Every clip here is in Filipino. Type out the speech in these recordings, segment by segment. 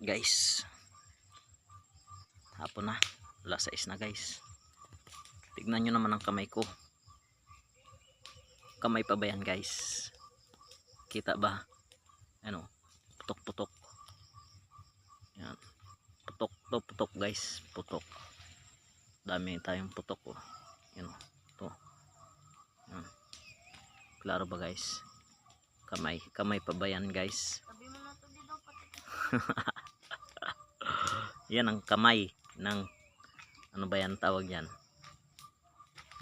Guys, hapon na, alas 6 na guys. Tignan nyo naman ang kamay ko. Kamay pa ba yan guys? Kita ba? Ano, putok putok. Yan, putok to, putok guys, putok. Dami tayong putok oh. Yan oh, to. Yan. Klaro ba guys? Kamay pa ba yan guys? Sabi mo na to dito pati. Yan ang kamay ng ano ba yan tawag yan?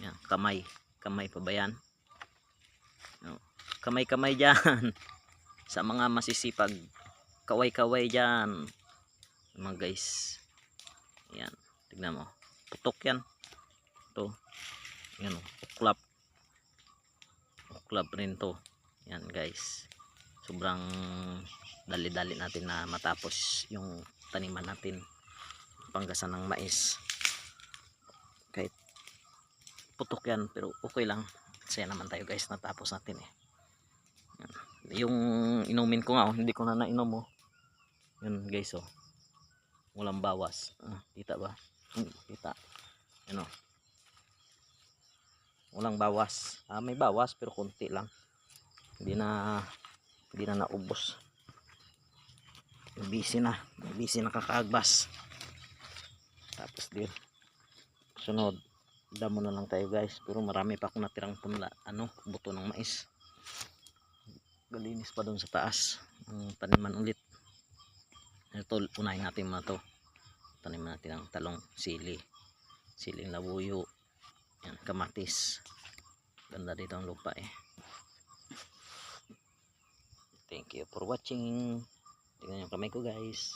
Yan, kamay pa ba yan? No. Kamay dyan sa mga masisipag, kaway dyan mga guys. Yan, tignan mo, putok yan to. Yan o, uklap rin to. Yan guys, sobrang dali-dali natin na matapos yung taniman natin, panggasan ng mais. Kahit putok yan pero okay lang, saya naman tayo guys, natapos natin eh. Yan. Yung inumin ko nga oh, hindi ko na nainom oh. Yan guys oh, walang bawas. Kita ba? Kita. Yan oh, walang bawas. May bawas pero konti lang, hindi na naubos. Busy na kakaagbas. Tapos din sunod damo na lang tayo guys, pero marami pa akong natirang punla, buto ng mais. Galinis pa doon sa taas ang taniman ulit. Ito, unahin natin mga to, taniman natin ang talong, siling labuyo, yan, kamatis. Ganda dito ang lupa eh. Thank you for watching. Tingnan yung kamay ko guys.